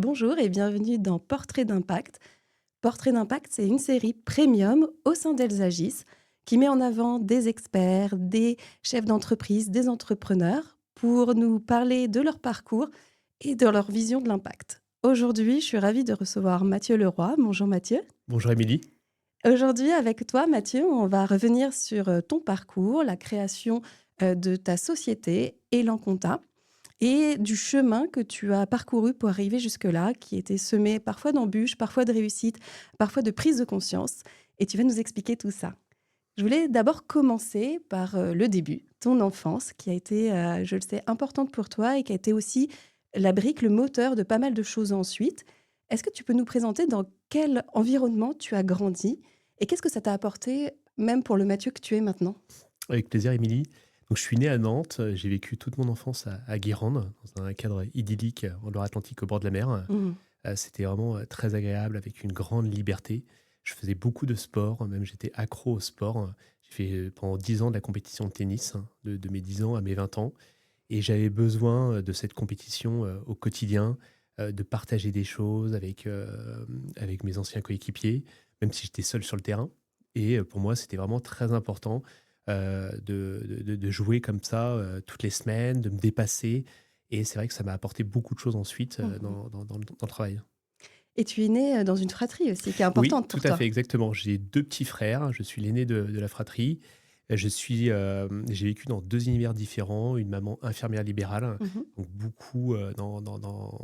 Bonjour et bienvenue dans Portrait d'impact. Portrait d'impact, c'est une série premium au sein d'Elsagis qui met en avant des experts, des chefs d'entreprise, des entrepreneurs pour nous parler de leur parcours et de leur vision de l'impact. Aujourd'hui, je suis ravie de recevoir Mathieu Leroy. Bonjour Mathieu. Bonjour Émilie. Aujourd'hui, avec toi, Mathieu, on va revenir sur ton parcours, la création de ta société, Elan Compta, et du chemin que tu as parcouru pour arriver jusque-là, qui était semé parfois d'embûches, parfois de réussites, parfois de prise de conscience. Et tu vas nous expliquer tout ça. Je voulais d'abord commencer par le début, ton enfance, qui a été, je le sais, importante pour toi et qui a été aussi la brique, le moteur de pas mal de choses ensuite. Est-ce que tu peux nous présenter dans quel environnement tu as grandi et qu'est-ce que ça t'a apporté, même pour le Mathieu que tu es maintenant? Avec plaisir Émilie. Donc je suis né à Nantes, j'ai vécu toute mon enfance à Guérande, dans un cadre idyllique en Loire-Atlantique au bord de la mer. Mmh. C'était vraiment très agréable avec une grande liberté. Je faisais beaucoup de sport, même j'étais accro au sport. J'ai fait pendant 10 ans de la compétition de tennis, de mes 10 ans à mes 20 ans. Et j'avais besoin de cette compétition au quotidien, de partager des choses avec mes anciens coéquipiers, même si j'étais seul sur le terrain. Et pour moi, c'était vraiment très important de jouer comme ça toutes les semaines, de me dépasser. Et c'est vrai que ça m'a apporté beaucoup de choses ensuite Mmh. dans le travail. Et tu es né, dans une fratrie aussi qui est Oui, importante tout pour à fait, toi? exactement. J'ai 2 petits frères, je suis l'aîné de la fratrie. J'ai vécu dans 2 univers différents, une maman infirmière libérale, Mmh. donc beaucoup,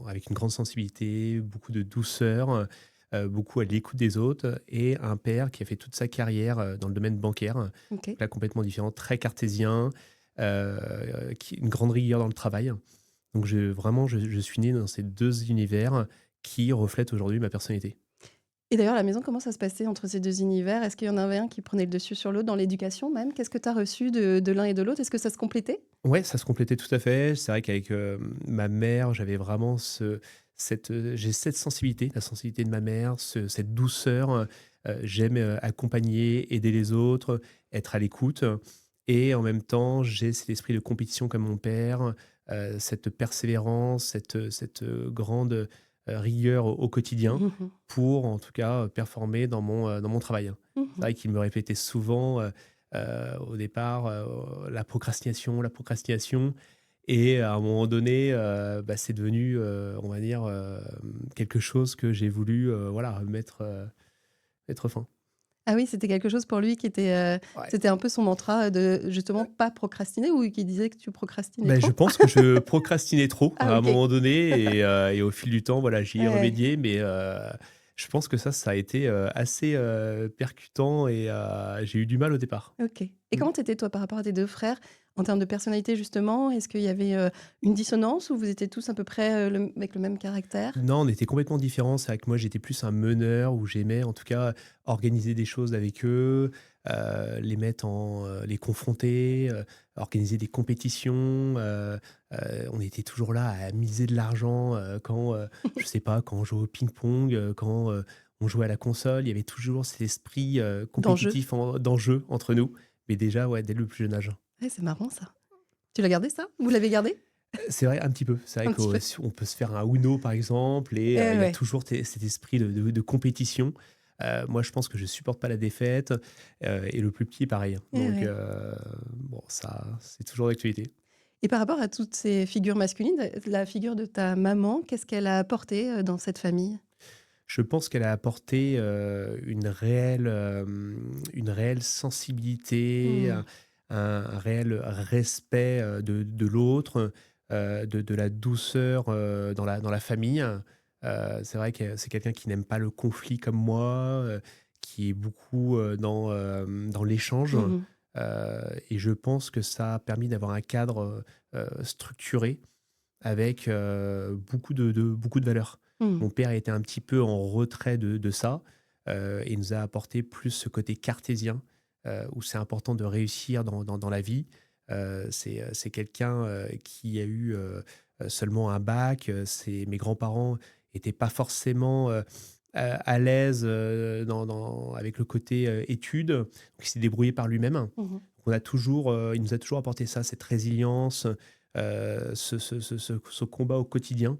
avec une grande sensibilité, beaucoup de douceur, beaucoup à l'écoute des autres et un père qui a fait toute sa carrière, dans le domaine bancaire. OK. Donc là, complètement différent, très cartésien, qui une grande rigueur dans le travail. Donc je suis né dans ces 2 univers qui reflètent aujourd'hui ma personnalité. Et d'ailleurs, à la maison, comment ça se passait entre ces 2 univers? Est-ce qu'il y en avait un qui prenait le dessus sur l'autre dans l'éducation même? Qu'est-ce que tu as reçu de l'un et de l'autre? Est-ce que ça se complétait? Ouais, ça se complétait tout à fait. C'est vrai qu'avec, ma mère, j'avais vraiment j'ai cette sensibilité, la sensibilité de ma mère, cette douceur, j'aime, accompagner, aider les autres, être à l'écoute et en même temps, j'ai cet esprit de compétition comme mon père, cette persévérance, cette grande, rigueur au quotidien Mmh mh. pour, en tout cas, performer dans mon travail. C'est Mmh. vrai qu'il me répétait souvent, au départ, la procrastination et à un moment donné, c'est devenu, on va dire, quelque chose que j'ai voulu, voilà, mettre fin. Ah oui, c'était quelque chose pour lui qui était, Ouais. c'était un peu son mantra, de justement pas procrastiner ou qui disait que tu procrastinais Je trop? pense que je procrastinais trop Ah à un OK. moment donné et au fil du temps, voilà, j'y ai Ouais. remédié mais je pense que ça a été, assez, percutant et j'ai eu du mal au départ. OK. Et Mmh. comment tu étais toi par rapport à tes 2 frères? En termes de personnalité justement, est-ce qu'il y avait, une dissonance ou vous étiez tous à peu près, le avec le même caractère? Non, on était complètement différents. C'est vrai que moi, j'étais plus un meneur où j'aimais, en tout cas, organiser des choses avec eux, les confronter, organiser des compétitions. On était toujours là à miser de l'argent quand, je sais pas, quand on jouait au ping-pong, quand on jouait à la console. Il y avait toujours cet esprit D'enjeu? compétitif, d'enjeu entre nous. Mais déjà, ouais, dès le plus jeune âge. Ouais, c'est marrant ça. Tu l'as gardé ça? Vous l'avez gardé? C'est vrai, un petit peu. C'est vrai Un petit peu? on peut se faire un Uno, par exemple et il y a Ouais. toujours cet esprit de compétition. Moi, je pense que je supporte pas la défaite, et le plus petit, pareil. Donc Ouais. bon, ça, c'est toujours d'actualité. Et par rapport à toutes ces figures masculines, la figure de ta maman, qu'est-ce qu'elle a apporté, dans cette famille? Je pense qu'elle a apporté, une réelle sensibilité, Mmh. un réel respect, de l'autre, de la douceur, dans la famille. C'est vrai que c'est quelqu'un qui n'aime pas le conflit comme moi, qui est beaucoup, dans l'échange, Mmh. et je pense que ça a permis d'avoir un cadre, structuré avec, beaucoup de valeurs. Mmh. Mon père était un petit peu en retrait de ça, et il nous a apporté plus ce côté cartésien, où c'est important de réussir dans la vie. C'est quelqu'un, qui a eu, seulement un bac, mes grands-parents étaient pas forcément, à l'aise, avec le côté, études, donc il s'est débrouillé par lui-même. Mmh. Il nous a toujours apporté ça, cette résilience, ce combat au quotidien.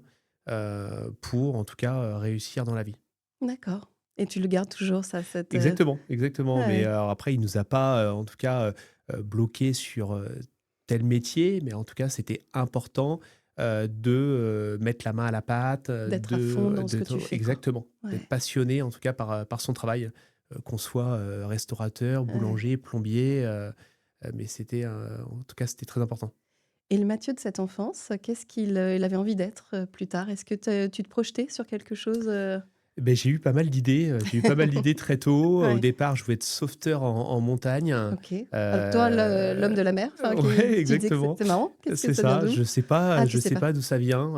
pour, en tout cas, réussir dans la vie. D'accord. Et tu le gardes toujours ça, cette, Exactement, exactement. ah Mais ouais. alors après, il nous a pas, en tout cas, bloqués sur, tel métier, mais en tout cas, c'était important, de, mettre la main à la pâte, D'être à fond dans ce que tu d'être fais, quoi. exactement, d'être Ouais. passionné, en tout cas, par son travail, qu'on soit, restaurateur, Ouais. boulanger, plombier, mais c'était, en tout cas, c'était très important. Et le Mathieu de cette enfance, qu'est-ce qu'il, il avait envie d'être, plus tard? Est-ce que tu te projetais sur quelque chose, Beh, j'ai eu pas mal d'idées, j'ai eu pas mal d'idées très tôt. Au Ouais, départ, je voulais être sauveteur en montagne, OK. Toi, l'homme de la mer, enfin, ouais, tu disais que exactement, c'est marrant. Qu'est-ce que c'est ça vient ça. d'où? Ah, tu Je sais sais pas? pas d'où ça vient,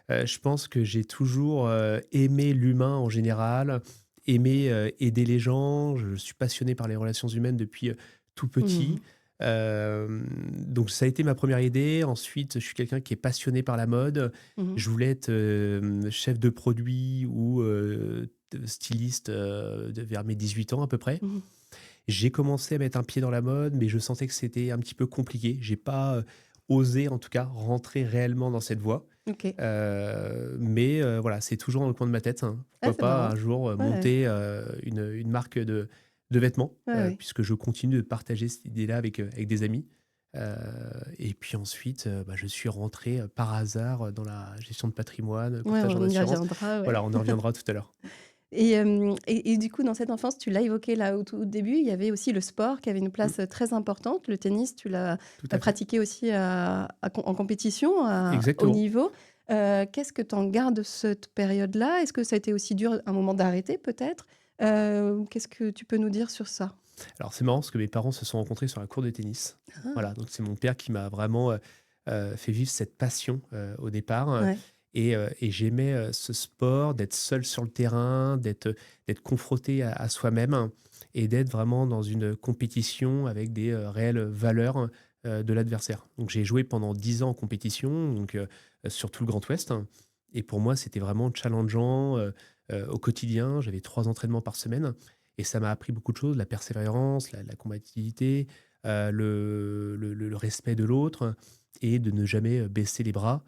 je pense que j'ai toujours, aimé l'humain en général, aimé, aider les gens. Je suis passionné par les relations humaines depuis, tout Mmh. petit, donc ça a été ma première idée. Ensuite, je suis quelqu'un qui est passionné par la mode. Mmh. Je voulais être, chef de produit ou, styliste, vers mes 18 ans à peu près. Mmh. J'ai commencé à mettre un pied dans la mode, mais je sentais que c'était un petit peu compliqué. J'ai pas, osé en tout cas rentrer réellement dans cette voie. OK. Mais voilà, c'est toujours dans le coin de ma tête, hein. Ah, Pourquoi c'est pas marrant. un jour, Ouais, monter, une marque de vêtements, ouais, ouais. puisque je continue de partager cette idée-là avec des amis. Heu et puis ensuite, bah, je suis rentré, par hasard, dans la gestion de patrimoine, Ouais, courtage en on y assurance. reviendra, ouais. Voilà, on en reviendra tout à l'heure. Et du coup, dans cette enfance, tu l'as évoqué là au tout début, il y avait aussi le sport qui avait une Mmh, place, très importante. Le tennis, tu l'as, tout à fait. pratiqué aussi en compétition, à haut Exactement. niveau. Qu'est-ce que tu en gardes de cette période-là? Est-ce que ça a été aussi dur, un moment d'arrêter peut-être? Qu'est-ce que tu peux nous dire sur ça? Alors c'est marrant parce que mes parents se sont rencontrés sur un cours de tennis. Ah! Voilà, donc c'est mon père qui m'a vraiment, fait vivre cette passion, au départ, Ouais. et j'aimais, ce sport, d'être seul sur le terrain, d'être confronté à soi-même et d'être vraiment dans une compétition avec des, réelles valeurs, de l'adversaire. Donc j'ai joué pendant 10 ans en compétition, donc sur tout le Grand Ouest, et pour moi, c'était vraiment challengeant, au quotidien. J'avais 3 entraînements par semaine et ça m'a appris beaucoup de choses, la persévérance, la combativité, le respect de l'autre et de ne jamais, baisser les bras,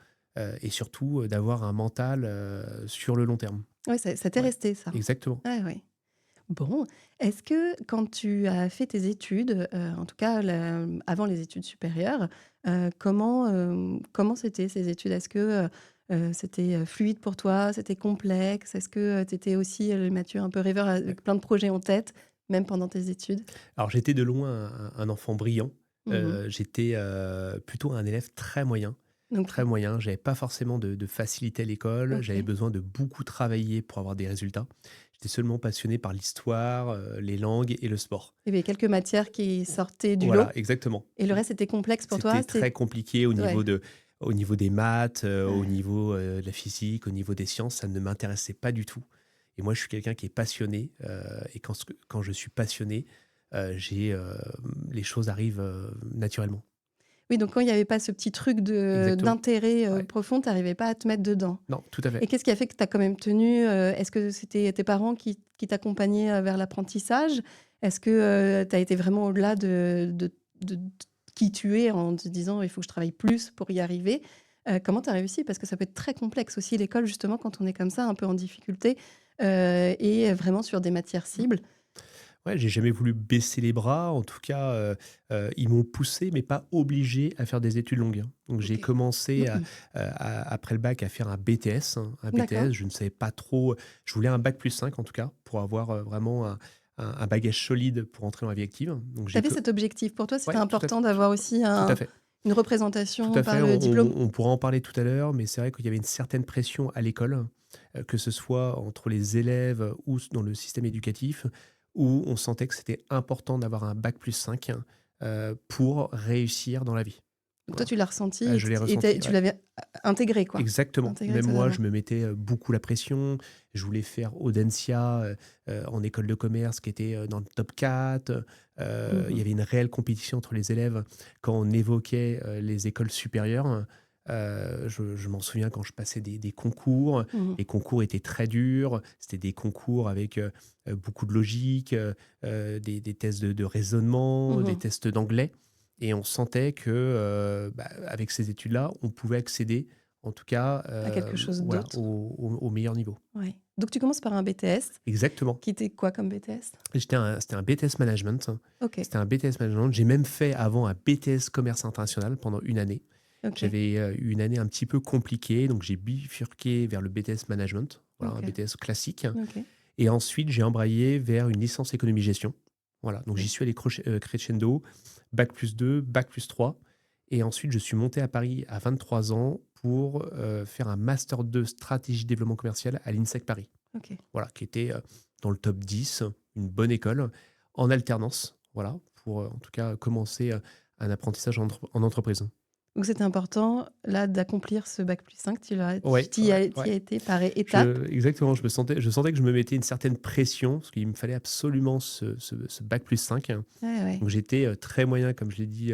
et surtout, d'avoir un mental, sur le long terme. Ouais, ça t'est Ouais, resté ça? exactement. Ah ouais. Bon, est-ce que quand tu as fait tes études, en tout cas avant les études supérieures, comment c'était ces études? Est-ce que, c'était, fluide pour toi? C'était complexe? Est-ce que, tu étais aussi, Mathieu un peu rêveur Ouais. avec plein de projets en tête, même pendant tes études? Alors j'étais de loin un enfant brillant, Mmh. j'étais, plutôt un élève très moyen, très OK, moyen. J'avais pas forcément de facilité à l'école, j'avais OK. besoin de beaucoup travailler pour avoir des résultats. J'étais seulement passionné par l'histoire, les langues et le sport. Il y avait quelques matières qui sortaient du Voilà, lot exactement. et le reste était complexe pour toi? C'était très compliqué Ouais, au niveau des maths, au ouais. niveau, de la physique, au niveau des sciences, ça ne m'intéressait pas du tout et moi, je suis quelqu'un qui est passionné, et quand je suis passionné, les choses arrivent, naturellement. Oui, donc quand il y avait pas ce petit truc Exactement. d'intérêt, Ouais. profond, tu arrivais pas à te mettre dedans? Non, tout à Et fait. qu'est-ce qui a fait que tu as quand même tenu, est-ce que c'était tes parents qui t'accompagnaient, vers l'apprentissage? Est-ce que, tu as été vraiment au-delà de qui tu es en te disant: «Il faut que je travaille plus pour y arriver»? Comment tu as réussi? Parce que ça peut être très complexe aussi l'école justement quand on est comme ça, un peu en difficulté, et vraiment sur des matières Mmh. cibles. Ouais, j'ai jamais voulu baisser les bras. En tout cas, ils m'ont poussé, mais pas obligé à faire des études longues, hein. Donc j'ai OK. commencé après le bac à faire un BTS, hein. Un D'accord. BTS, je ne savais pas trop, je voulais un bac+5 en tout cas, pour avoir, vraiment un bagage solide pour entrer dans la vie active. Donc Tu j'ai avais que cet objectif. Pour toi, c'était ouais, important d'avoir aussi tout à fait, une tout représentation à par fait. le diplôme? On pourra en parler tout à l'heure, mais c'est vrai qu'il y avait une certaine pression à l'école, que ce soit entre les élèves ou dans le système éducatif, où on sentait que c'était important d'avoir un bac+5, pour réussir dans la vie. Donc toi, Voilà, tu l'as ressenti et je l'ai et ressenti, tu ouais. l'avais intégré, quoi? Exactement. Intégré Même moi, totalement. je me mettais, beaucoup la pression. Je voulais faire Audencia, en école de commerce qui était, dans le top 4. Il y Mmh. avait une réelle compétition entre les élèves quand on évoquait, les écoles supérieures. Je m'en souviens quand je passais des concours. Mmh. Les concours étaient très durs. C'était des concours avec, beaucoup de logique, des tests de raisonnement, des Mmh. tests d'anglais et on sentait que, bah, avec ces études-là, on pouvait accéder en tout cas, À quelque chose voilà, d'autre. au meilleur niveau. Ouais. Donc tu commences par un BTS, Exactement. qui était quoi comme BTS? C'était un BTS Management. OK, C'était un BTS Management. J'ai même fait avant un BTS Commerce International pendant une année. OK, J'avais eu une année un petit peu compliquée, donc j'ai bifurqué vers le BTS Management, voilà, un OK, BTS classique. OK, Et ensuite, j'ai embrayé vers une licence économie-gestion. Voilà, donc j'y OK. suis allé crescendo, bac+2, bac+3. Et ensuite, je suis monté à Paris à 23 ans pour faire un master 2 stratégie développement commercial à l'INSEC Paris. OK. Voilà, qui était dans le top 10, une bonne école, en alternance, voilà, pour en tout cas commencer un apprentissage en entreprise. Donc c'était important, là, d'accomplir ce bac+5, Ouais, tu y ouais, as ouais. été par étapes? Exactement, je sentais que je me mettais une certaine pression, parce qu'il me fallait absolument ce bac+5. Ouais, ouais. Donc j'étais très moyen, comme je l'ai dit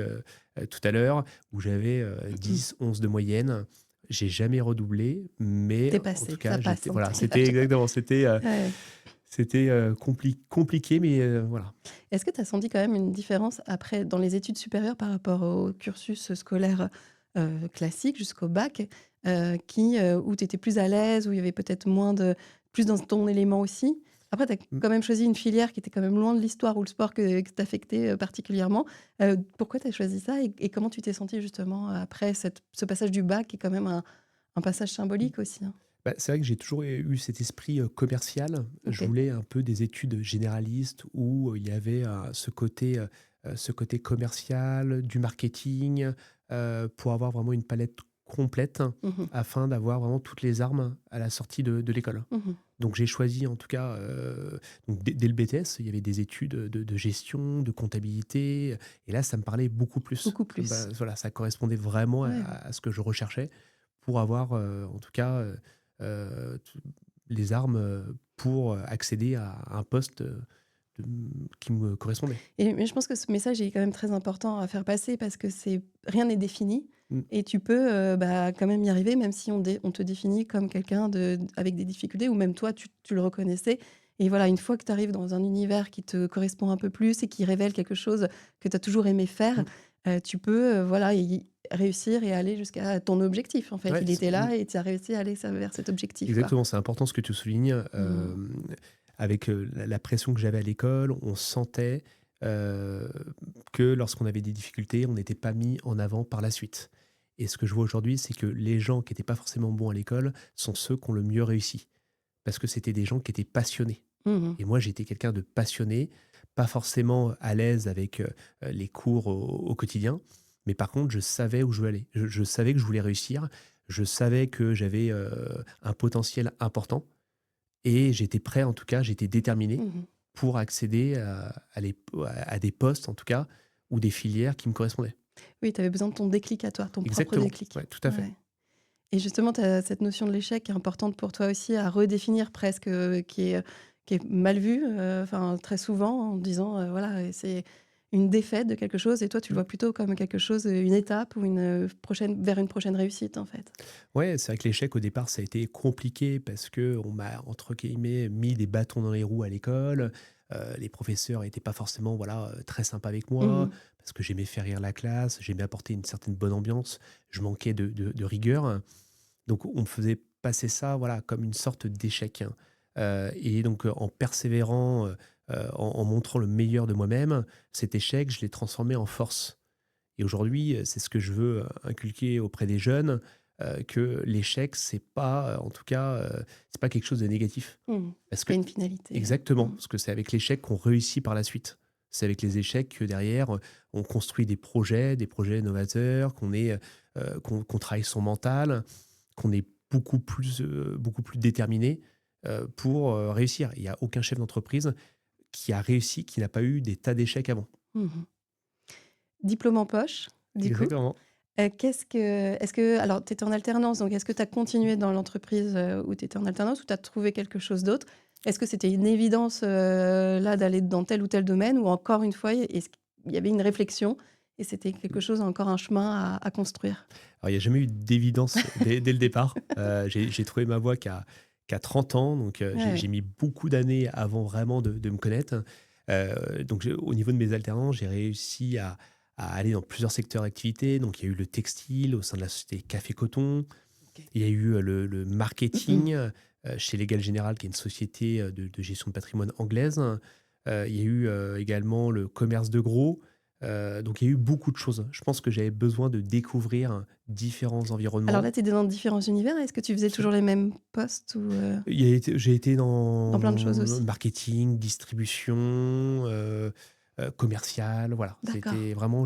tout à l'heure, où j'avais 10, 11 de moyenne. J'ai jamais redoublé, mais Tu en tout passé, ça cas, passe j'étais, en voilà, c'était téléphage. exactement, Ouais. c'était compliqué, mais voilà. Est-ce que tu as senti quand même une différence après dans les études supérieures par rapport au cursus scolaire, classique jusqu'au bac, où tu étais plus à l'aise, où il y avait peut-être moins de plus dans ton élément aussi? Après tu as Mm. quand même choisi une filière qui était quand même loin de l'histoire ou le sport que t'affectait, particulièrement. Pourquoi tu as choisi ça et comment tu t'es sentie justement après ce passage du bac qui est quand même un passage symbolique aussi, hein? Bah, c'est vrai que j'ai toujours eu cet esprit commercial. Je OK. voulais un peu des études généralistes où il y avait ce côté commercial, du marketing, pour avoir vraiment une palette complète Mmh mh. afin d'avoir vraiment toutes les armes à la sortie de l'école. Mmh. Donc j'ai choisi en tout cas, donc dès le BTS, il y avait des études de gestion, de comptabilité, et là ça me parlait beaucoup plus. Beaucoup Bah, plus. voilà, ça correspondait vraiment Ouais. à ce que je recherchais pour avoir, en tout cas, t les armes, pour accéder à un poste, qui me correspondait. Mais je pense que ce message est quand même très important à faire passer parce que c'est rien n'est défini Mmh. et tu peux, quand même y arriver même si on te définit comme quelqu'un avec des difficultés ou même toi tu le reconnaissais et voilà, une fois que tu arrives dans un univers qui te correspond un peu plus et qui révèle quelque chose que tu as toujours aimé faire, Mmh. tu peux, voilà y réussir et aller jusqu'à ton objectif en fait. Ouais, Il était là et tu as réussi à aller vers cet objectif, quoi. exactement, c'est important ce que tu soulignes. Mmh. Avec la pression que j'avais à l'école, on sentait que lorsqu'on avait des difficultés, on n'était pas mis en avant par la suite. Et ce que je vois aujourd'hui, c'est que les gens qui n'étaient pas forcément bons à l'école sont ceux qui ont le mieux réussi. Parce que c'était des gens qui étaient passionnés. Mmh. Et moi, j'étais quelqu'un de passionné, pas forcément à l'aise avec les cours au quotidien, mais par contre, je savais où je voulais aller. Je savais que je voulais réussir, je savais que j'avais un potentiel important, et j'étais prêt, en tout cas, j'étais déterminé Mmh. pour accéder à des postes, en tout cas, ou des filières qui me correspondaient. Oui, tu avais besoin de ton déclic à toi, ton propre Exactement, déclic. ouais, tout à fait. Ouais. Et justement, tu as cette notion de l'échec qui est importante pour toi aussi à redéfinir presque, qui est mal vue, enfin très souvent en disant, voilà, c'est une défaite de quelque chose et toi tu le Mm. vois plutôt comme quelque chose, une étape ou une prochaine réussite en fait. Ouais, c'est vrai que l'échec au départ, ça a été compliqué parce que on m'a, entre guillemets, mis des bâtons dans les roues à l'école. Les professeurs n'étaient pas forcément, voilà, très sympas avec moi Mmh. parce que j'aimais faire rire la classe, j'aimais apporter une certaine bonne ambiance, je manquais de rigueur. Donc on me faisait passer ça, voilà, comme une sorte d'échec, hein. Et donc en persévérant, en montrant le meilleur de moi-même, cet échec, je l'ai transformé en force. Et aujourd'hui, c'est ce que je veux inculquer auprès des jeunes, que l'échec, c'est pas, en tout cas, c'est pas quelque chose de négatif. Mmh. Parce C'est que pas une finalité, ouais. exactement, Mmh. parce que c'est avec l'échec qu'on réussit par la suite. C'est avec les échecs que derrière, on construit des projets novateurs, qu'on travaille son mental, qu'on est beaucoup plus déterminé, pour, réussir. Il y a aucun chef d'entreprise qui a réussi, qui n'a pas eu des tas d'échecs avant. Mmh. Diplôme en poche, du coup. Exactement. Est-ce que alors tu étais en alternance, donc est-ce que tu as continué dans l'entreprise, où tu étais en alternance ou tu as trouvé quelque chose d'autre? Est-ce que c'était une évidence, là, d'aller dans tel ou tel domaine ou encore une fois, est-ce qu'il y avait une réflexion et c'était quelque chose, encore un chemin à construire? Alors, il n'y a jamais eu d'évidence dès le départ. J'ai trouvé ma voie qu'à 30 ans, donc Ouais, j'ai ouais. mis beaucoup d'années avant vraiment de me connaître. Donc au niveau de mes alternances, j'ai réussi à aller dans plusieurs secteurs d'activité. Donc il y a eu le textile au sein de la société Café Coton. OK. Il y a eu le marketing chez Légal Général, qui est une société de gestion de patrimoine anglaise. Il y a eu également le commerce de gros. Donc il y a eu beaucoup de choses. Je pense que j'avais besoin de découvrir différents Alors environnements. là, tu étais dans différents univers. Est-ce que tu faisais toujours les mêmes postes ou J'ai été dans plein de choses dans le aussi? marketing, distribution, commercial, voilà. D'accord. C'était vraiment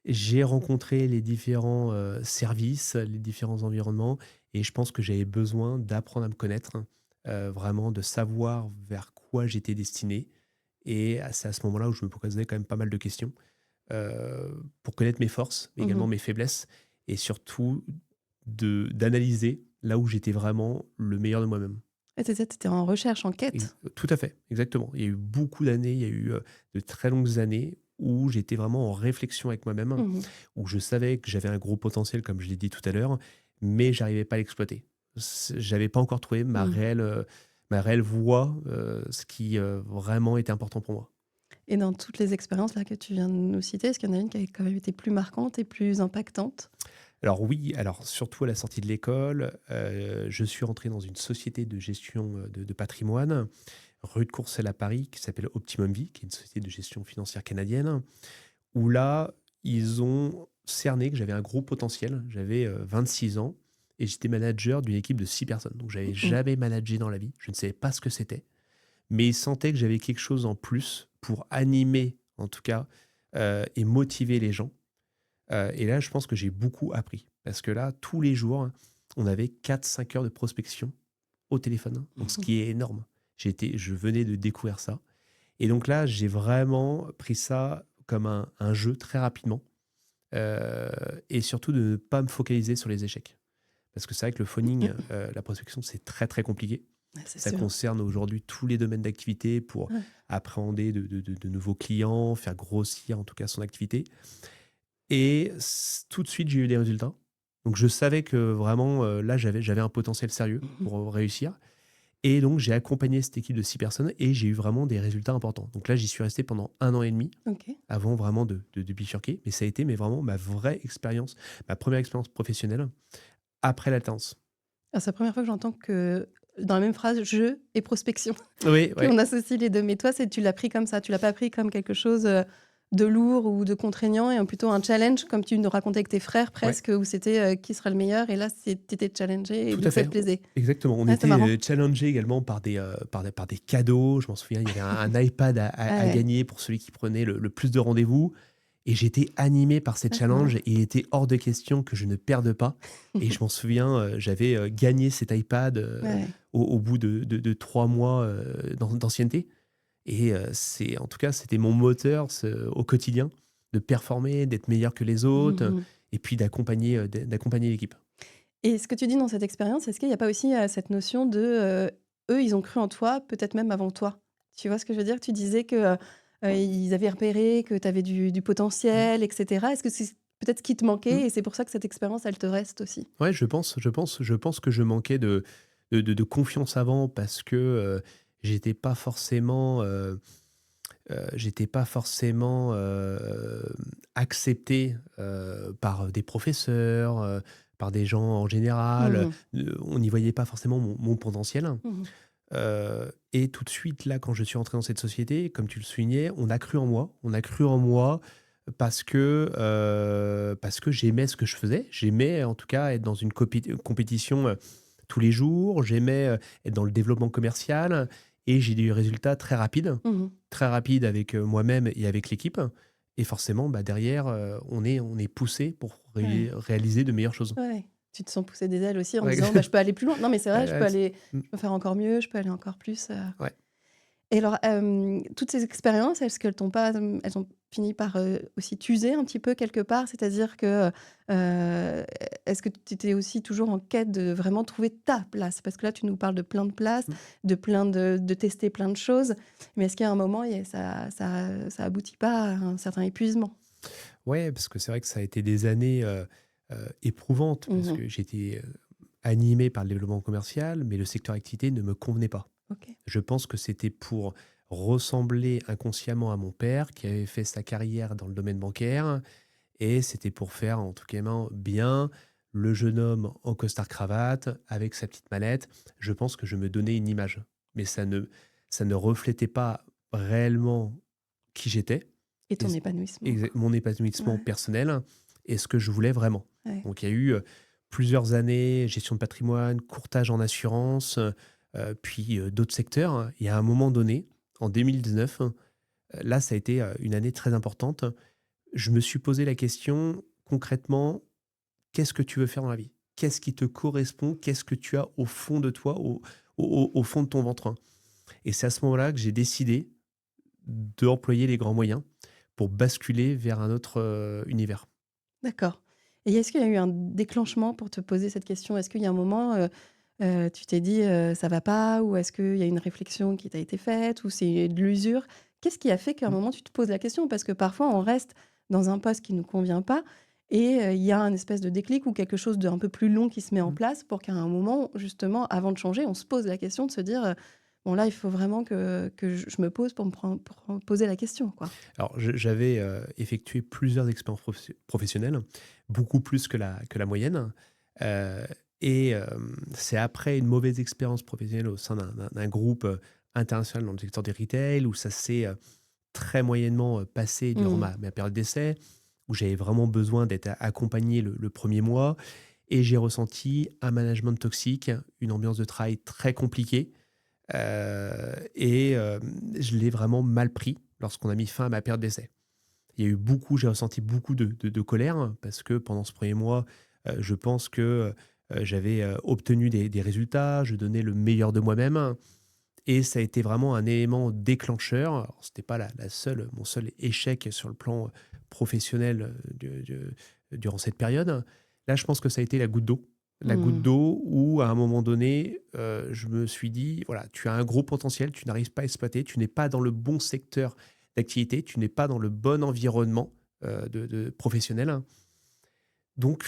j'ai rencontré les différents, services, les différents environnements et je pense que j'avais besoin d'apprendre à me connaître, vraiment de savoir vers quoi j'étais destiné et c'est à ce moment-là où je me posais quand même pas mal de questions, pour connaître mes forces, mais également Mmh. mes faiblesses et surtout d'analyser là où j'étais vraiment le meilleur de moi-même. Et c'est ça, tu étais en recherche, en Ex quête? Tout à fait, exactement. Il y a eu beaucoup d'années, il y a eu, de très longues années où j'étais vraiment en réflexion avec moi-même, Mmh. où je savais que j'avais un gros potentiel, comme je l'ai dit tout à l'heure, mais j'arrivais pas à l'exploiter. J'avais pas encore trouvé Mmh. ma réelle voie, ce qui, vraiment était important pour moi. Et dans toutes les expériences là que tu viens de nous citer, est-ce qu'il y en a une qui a quand même été plus marquante et plus impactante? Alors oui, alors surtout à la sortie de l'école, je suis rentré dans une société de gestion, de patrimoine, rue de Courcelles à Paris, qui s'appelle Optimum Vie, qui est une société de gestion financière canadienne, où là, ils ont cerné que j'avais un gros potentiel. J'avais, 26 ans et j'étais manager d'une équipe de 6 personnes. Donc j'avais Mmh. jamais managé dans la vie, je ne savais pas ce que c'était, mais ils sentaient que j'avais quelque chose en plus pour animer, en tout cas, et motiver les gens. Et là, je pense que j'ai beaucoup appris parce que là, tous les jours, on avait 4 5 heures de prospection au téléphone, hein, donc ce qui est énorme. Je venais de découvrir ça et donc là, j'ai vraiment pris ça comme un jeu très rapidement, heu et surtout de ne pas me focaliser sur les échecs. Parce que c'est vrai que le phoning, la prospection, c'est très, très compliqué. Ouais, c'est Ça sûr. concerne aujourd'hui tous les domaines d'activité pour Ouais. appréhender de nouveaux clients, faire grossir en tout cas son activité et tout de suite, j'ai eu des résultats. Donc je savais que vraiment, là, j'avais un potentiel sérieux Mmh. pour, réussir et donc j'ai accompagné cette équipe de 6 personnes et j'ai eu vraiment des résultats importants. Donc là, j'y suis resté pendant 1 an et demi OK. avant vraiment de bifurquer. Mais ça a été vraiment ma vraie expérience, ma première expérience professionnelle après l'alternance. Ah, c'est la première fois que j'entends que dans la même phrase, jeu et prospection, Oui, ouais. qu'on associe les 2. Mais toi, tu l'as pris comme ça, tu l'as pas pris comme quelque chose, de lourd ou de contraignant et plutôt un challenge comme tu nous racontais avec tes frères Ouais, presque, où c'était, qui sera le meilleur et là, tu étais challengé et tout donc à ça te fait. plaisait. Exactement. On Ouais, c'est était, marrant. challengés également par des cadeaux. Je m'en souviens, il y avait un iPad Ah à ouais. gagner pour celui qui prenait le plus de rendez-vous et j'étais animé par ces Ah, c'est marrant. challenges et il était hors de question que je ne perde pas et je m'en souviens, j'avais, gagné cet iPad, Ouais. au bout de 3 mois, d'ancienneté et c'est en tout cas, c'était mon moteur au quotidien de performer, d'être meilleur que les autres, Mmh. et puis d'accompagner l'équipe. Et ce que tu dis dans cette expérience, est-ce qu'il y a pas aussi, cette notion de, eux, ils ont cru en toi, peut-être même avant toi? Tu vois ce que je veux dire? Tu disais que, ils avaient repéré que tu avais du Mmh. potentiel et cetera. Est-ce que c'est peut-être ce qui te Mmh. manquait et c'est pour ça que cette expérience, elle te reste aussi? Ouais, je pense que je manquais de confiance avant parce que, j'étais pas forcément, accepté, par des professeurs, par des gens en général, Mmh. on n'y voyait pas forcément mon potentiel, Mmh. et tout de suite là, quand je suis entré dans cette société, comme tu le soulignais, on a cru en moi. On a cru en moi parce que j'aimais ce que je faisais. J'aimais en tout cas être dans une compétition, tous les jours. J'aimais, être dans le développement commercial et j'ai des résultats Mmh. très rapides avec, moi-même et avec l'équipe et forcément, bah, derrière, on est poussé pour Ouais. réaliser de meilleures choses. Ouais. Tu te sens pousser des ailes aussi en Ouais, disant: «Bah, je peux aller plus loin». Non, mais c'est vrai, ouais, mmh, je peux faire encore mieux, je peux aller encore plus, ouais. Et alors, toutes ces expériences, est-ce qu'elles t'ont pas, elles ont fini par, aussi t'user un petit peu quelque part? C'est-à-dire que, est-ce que tu étais aussi toujours en quête de vraiment trouver ta place? Parce que là, tu nous parles de plein de places, Mmh. de plein de tester plein de choses, mais est-ce qu'il y a un moment, ça aboutit pas à un certain épuisement? Ouais, parce que c'est vrai que ça a été des années, éprouvantes parce Mmh. que j'étais, animé par le développement commercial, mais le secteur activité ne me convenait pas. OK. Je pense que c'était pour ressembler inconsciemment à mon père qui avait fait sa carrière dans le domaine bancaire et c'était pour faire en tout cas bien, le jeune homme en costard-cravate, avec sa petite mallette. Je pense que je me donnais une image, mais ça ne reflétait pas réellement qui j'étais Et et ton épanouissement, quoi. mon épanouissement Ouais, personnel et ce que je voulais vraiment. ouais. Donc il y a eu, plusieurs années, gestion de patrimoine, courtage en assurance, puis, d'autres secteurs. Et à un moment donné, en 2019, là, ça a été, une année très importante. Je me suis posé la question, concrètement: «Qu'est-ce que tu veux faire dans la vie? Qu'est-ce qui te correspond? Qu'est-ce que tu as au fond de toi, au fond de ton ventre?» Et c'est à ce moment-là que j'ai décidé d'employer les grands moyens pour basculer vers un autre, univers. D'accord. Et est-ce qu'il y a eu un déclenchement pour te poser cette question? Est-ce qu'il y a un moment, tu t'es dit, «Ça va pas» ou est-ce qu'il y a une réflexion qui t'a été faite ou c'est de l'usure? Qu'est-ce qui a fait qu'à un Mmh. moment tu te poses la question? Parce que parfois on reste dans un poste qui nous convient pas et il y a un espèce de déclic ou quelque chose d'un peu plus long qui se met en Mmh. place pour qu'à un moment, justement, avant de changer, on se pose la question de se dire, «Bon là, il faut vraiment que je me pose pour poser la question, quoi». Alors j'avais, effectué plusieurs expériences professionnelles, beaucoup plus que la moyenne, heu c'est après une mauvaise expérience professionnelle au sein d'un groupe, international dans le secteur des retail où ça s'est, très moyennement, passé durant Mmh. ma période d'essai, où j'avais vraiment besoin d'être accompagné le 1er mois et j'ai ressenti un management toxique, une ambiance de travail très compliquée. Je l'ai vraiment mal pris lorsqu'on a mis fin à ma période d'essai. J'ai ressenti beaucoup de colère parce que pendant ce 1er mois, je pense que, j'avais, obtenu des résultats, je donnais le meilleur de moi-même et ça a été vraiment un élément déclencheur. Alors c'était pas mon seul échec sur le plan professionnel, durant cette période. Là, je pense que ça a été la goutte d'eau. La goutte Mmh. d'eau où, à un moment donné, je me suis dit: «Voilà, tu as un gros potentiel, tu n'arrives pas à exploiter, tu n'es pas dans le bon secteur d'activité, tu n'es pas dans le bon environnement, de professionnel. Donc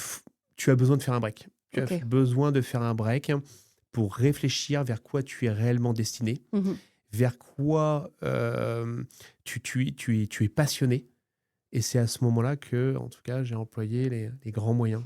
tu as besoin de faire un break. Tu as OK. besoin de faire un break pour réfléchir vers quoi tu es réellement destiné, Mmh. vers quoi, tu es passionné» et c'est à ce moment-là que, en tout cas, j'ai employé les grands moyens.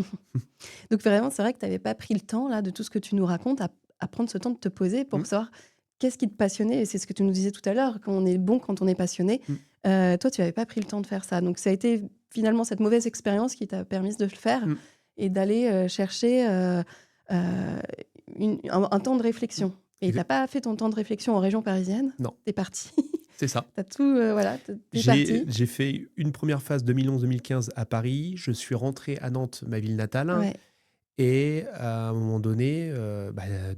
Donc vraiment, c'est vrai que tu avais pas pris le temps, là, de tout ce que tu nous racontes, à prendre ce temps de te poser pour Mmh, savoir qu'est-ce qui te passionnait et c'est ce que tu nous disais tout à l'heure, quand on est bon quand on est passionné. mmh. Toi, tu avais pas pris le temps de faire ça. Donc ça a été finalement cette mauvaise expérience qui t'a permise de le faire Mmh. et d'aller, chercher, heu, un temps de Mmh. réflexion. Et tu Exa pas fait ton temps de réflexion en région parisienne? non, Tu es parti. c'est ça. Tu as tout, voilà, tu es J'ai parti. j'ai fait une première phase 2011-2015 à Paris. Je suis rentré à Nantes, ma ville natale. Ouais. Et à un moment donné,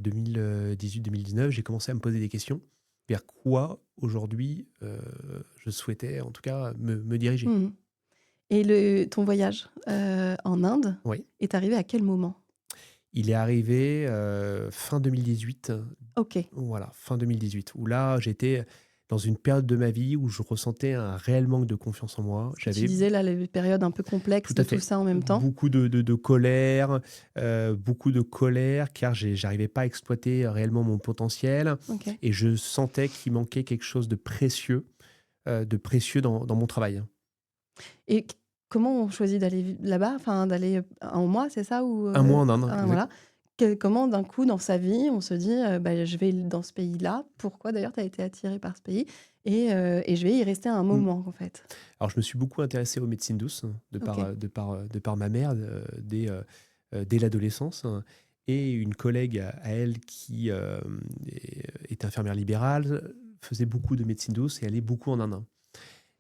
2018-2019, j'ai commencé à me poser des questions vers quoi aujourd'hui, je souhaitais en tout cas me diriger. Mmh. Et ton voyage, en Inde Oui, est arrivé à quel moment? il est arrivé, fin 2018, OK. voilà, fin 2018 où là, j'étais dans une période de ma vie où je ressentais un réel manque de confiance en moi. Ce que tu J'avais disais là, les périodes un peu complexes Tout de à tout fait. ça en même temps? Beaucoup de colère car j'arrivais pas à exploiter réellement mon potentiel OK. et je sentais qu'il manquait quelque chose de précieux dans mon travail. Et comment on choisit d'aller là-bas? Enfin, d'aller, en mois, c'est ça? Ou, Un mois en Inde, voilà. Comment d'un coup dans sa vie, on se dit, «Bah, je vais dans ce pays-là». Pourquoi d'ailleurs tu as été attiré par ce pays? Et je vais y rester un mmh. moment, en fait? Alors je me suis beaucoup intéressé aux médecines douces OK. de par ma mère, dès l'adolescence, et une collègue à elle qui, est infirmière libérale, faisait beaucoup de médecine douce et allait beaucoup en Inde.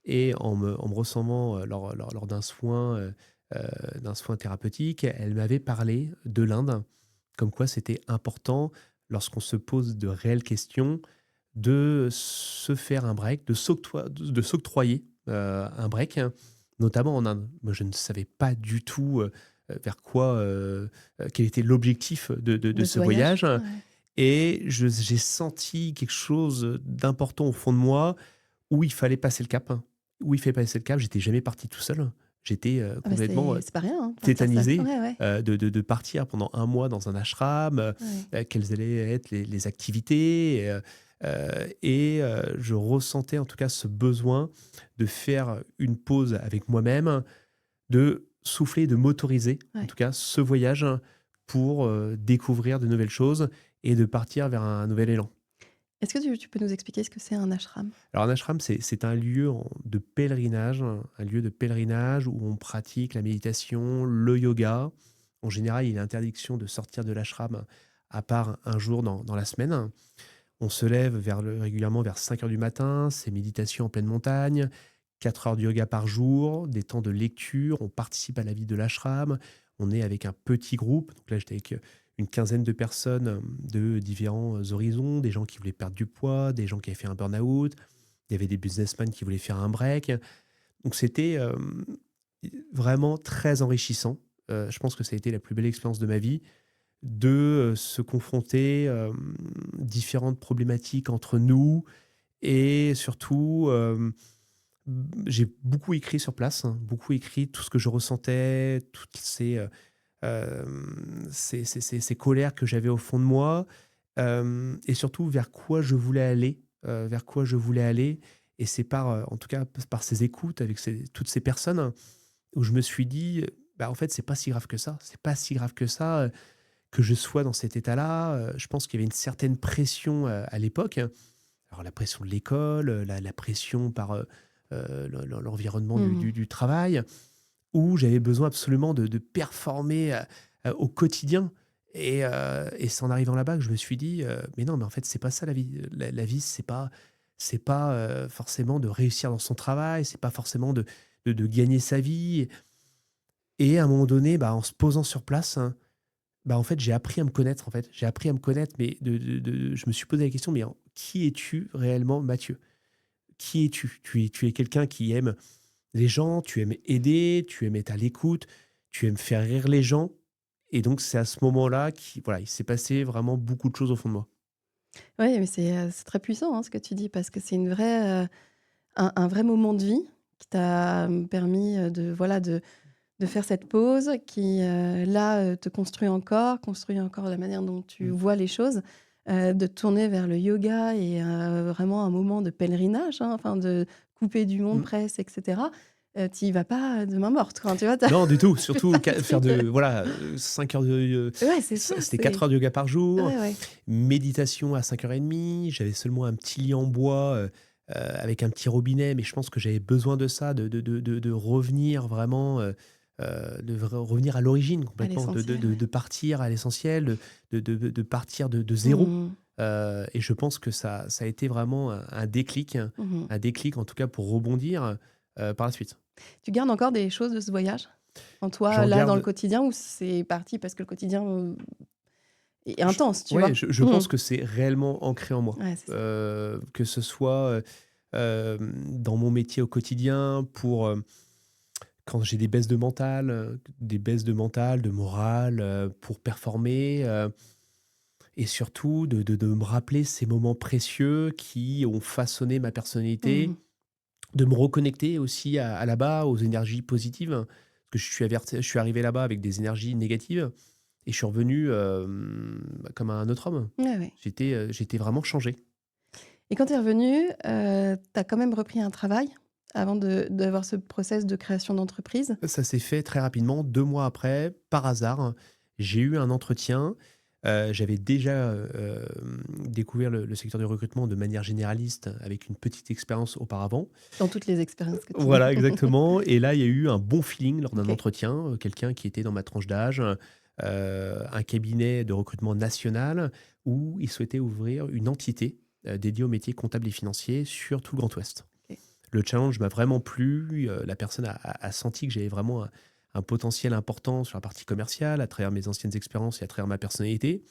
Et en me ressentant, lors d'un soin thérapeutique, elle m'avait parlé de l'Inde, comme quoi c'était important, lorsqu'on se pose de réelles questions, de se faire un break, de s'octroyer, un break, hein, notamment en Inde. Moi, je ne savais pas du tout, vers quoi, quel était l'objectif de De ce ce voyage? voyage Ouais. et j'ai senti quelque chose d'important au fond de moi où il fallait passer le cap, hein. Où il fallait passer le cap. J'étais jamais parti tout seul. J'étais, Ah bah, complètement, c'est pas rien, hein, partir seul. tétanisé, Ouais, ouais. de partir pendant un mois dans un ashram, Ouais. quelles allaient être les activités, je ressentais en tout cas ce besoin de faire une pause avec moi-même, de souffler, de m'autoriser, en Ouais. tout cas, ce voyage pour découvrir de nouvelles choses et de partir vers un nouvel élan. Est-ce que tu peux nous expliquer ce que c'est un ashram? Alors un ashram, c'est un lieu de pèlerinage, un lieu de pèlerinage où on pratique la méditation, le yoga. En général, il y a interdiction de sortir de l'ashram à part un jour dans la semaine. On se lève régulièrement vers 5 heures du matin, c'est méditation en pleine montagne, 4 heures de yoga par jour, des temps de lecture, on participe à la vie de l'ashram, on est avec un petit groupe, donc là j'étais avec une quinzaine de personnes de différents horizons, des gens qui voulaient perdre du poids, des gens qui avaient fait un burn-out, il y avait des businessmen qui voulaient faire un break. Donc c'était vraiment très enrichissant. Je pense que ça a été la plus belle expérience de ma vie de se confronter différentes problématiques entre nous et surtout j'ai beaucoup écrit sur place, hein, beaucoup écrit tout ce que je ressentais, toutes ces colères que j'avais au fond de moi, et surtout vers quoi je voulais aller, vers quoi je voulais aller. Et c'est en tout cas, par ces écoutes avec toutes ces personnes où je me suis dit, bah, en fait, c'est pas si grave que ça. C'est pas si grave que ça que je sois dans cet état-là. Je pense qu'il y avait une certaine pression à l'époque. Alors, la pression de l'école, la pression par l'environnement Mmh. du travail, où j'avais besoin absolument de performer au quotidien. Et c'est en arrivant là-bas que je me suis dit, mais non, mais en fait, c'est pas ça la vie. La vie, c'est pas forcément de réussir dans son travail, c'est pas forcément de gagner sa vie. Et à un moment donné, bah, en se posant sur place, hein, bah, en fait, j'ai appris à me connaître, en fait. J'ai appris à me connaître, mais je me suis posé la question, mais qui es-tu réellement, Mathieu? Qui es-tu? Tu es quelqu'un qui aime les gens, tu aimes aider, tu aimes être à l'écoute, tu aimes faire rire les gens. Et donc, c'est à ce moment-là voilà, il s'est passé vraiment beaucoup de choses au fond de moi. Ouais, mais c'est très puissant, hein, ce que tu dis parce que c'est une vraie, un vrai moment de vie qui t'a, permis, de voilà, de faire cette pause qui, là, construit encore la manière dont tu Mmh. vois les choses, de te tourner vers le yoga et vraiment un moment de pèlerinage, hein, enfin de couper du monde Mmh. presque et cetera. Tu y vas pas de main morte, enfin, tu vois? Non, du tout, Tu fais surtout pas le faire truc, voilà, 5 heures ouais, c'est ça, c'était 4 heures de yoga par jour, ouais, ouais. méditation à 5h30. J'avais seulement un petit lit en bois, avec un petit robinet, mais je pense que j'avais besoin de ça, de revenir vraiment, revenir à l'origine À complètement, l'essentiel, ouais. de partir à l'essentiel, de partir de 0. Mmh. Et je pense que ça a été vraiment un déclic, Mmh. un déclic en tout cas pour rebondir, par la suite. Tu gardes encore des choses de ce voyage en toi, J'en là, dans le garde quotidien ou c'est parti parce que le quotidien, est intense, tu Ouais, vois? je Mmh. pense que c'est réellement ancré en moi. Ouais, c'est ça. Que ce soit, dans mon métier au quotidien, quand j'ai des baisses de mental, de morale, pour performer, et surtout de me rappeler ces moments précieux qui ont façonné ma personnalité, Mmh. de me reconnecter aussi à là-bas, aux énergies positives. Parce que je suis arrivé là-bas avec des énergies négatives et je suis revenu, comme un autre homme. Ouais, ouais. J'étais vraiment changé. Et quand tu es revenu, tu as quand même repris un travail avant d'avoir ce process de création d'entreprise? Ça s'est fait très rapidement, 2 mois après, par hasard. J'ai eu un entretien. J'avais déjà, découvert le secteur du recrutement de manière généraliste avec une petite expérience auparavant. Dans toutes les expériences que tu dis? Voilà, exactement. Et là, il y a eu un bon feeling lors d'un OK. entretien, quelqu'un qui était dans ma tranche d'âge, un cabinet de recrutement national où il souhaitait ouvrir une entité, dédiée aux métiers comptables et financiers sur tout le Grand Ouest. OK. Le challenge m'a vraiment plu, la personne a senti que j'avais vraiment un potentiel important sur la partie commerciale, à travers mes anciennes expériences et à travers ma personnalité.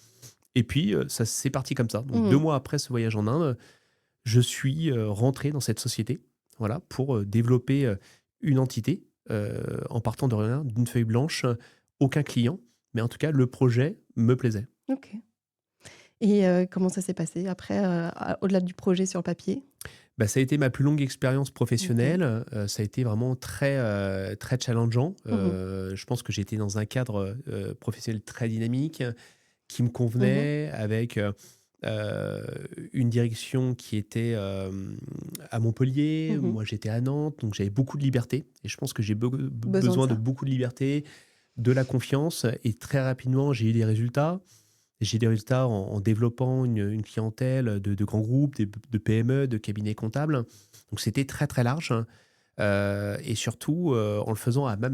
Et puis, ça c'est parti comme ça. Donc 2 Mmh. mois après ce voyage en Inde, je suis, rentré dans cette société, voilà, pour, développer, une entité, en partant de rien, d'une feuille blanche, aucun client, mais en tout cas le projet me plaisait. OK. Et comment ça s'est passé après, au-delà du projet sur le papier? Bah, ça a été ma plus longue expérience OK. professionnelle, ça a été vraiment très challengeant. Mmh. Je pense que j'étais dans un cadre, professionnel très dynamique, qui me Mmh. convenait avec, une direction qui était, à Montpellier, Mmh. moi j'étais à Nantes, donc j'avais beaucoup de liberté. Et je pense que j'ai Besoin de besoin de ça. beaucoup de liberté, de la confiance. Et très rapidement, j'ai eu des résultats. J'ai des résultats en développant une clientèle de grands groupes, de PME, de cabinets comptables. Donc c'était très très large. Et surtout en le faisant Mmh. à ma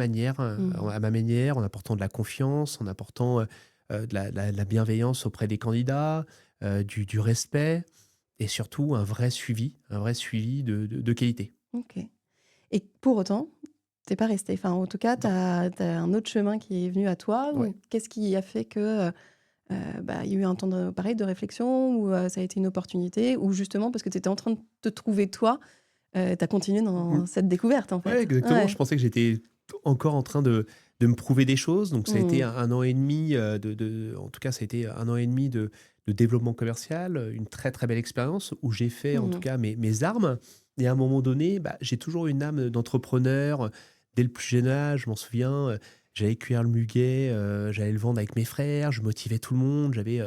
manière, en apportant de la confiance, en apportant de la bienveillance auprès des candidats, du respect et surtout un vrai suivi de qualité. OK. Et pour autant, t'es pas resté. Enfin, en tout cas, tu Non, as un autre chemin qui est venu à toi ouais. ou qu'est-ce qui a fait que, bah, il y a eu un temps de pareil, de réflexion ou, ça a été une opportunité ou justement parce que tu étais en train de te trouver toi, tu as continué Mmh. dans cette découverte, en Ouais, fait? exactement. Je Ouais. pensais que j'étais encore en train de me prouver des choses. Donc ça a été Mmh. un an et demi, en tout cas, ça a été un an et demi de développement commercial, une très, très belle expérience où j'ai fait, en tout Mmh. cas, mes armes. Et à un moment donné, bah, j'ai toujours eu une âme d'entrepreneur. Dès le plus jeune âge, je m'en souviens, j'allais cueillir le muguet, j'allais le vendre avec mes frères, je motivais tout le monde. J'avais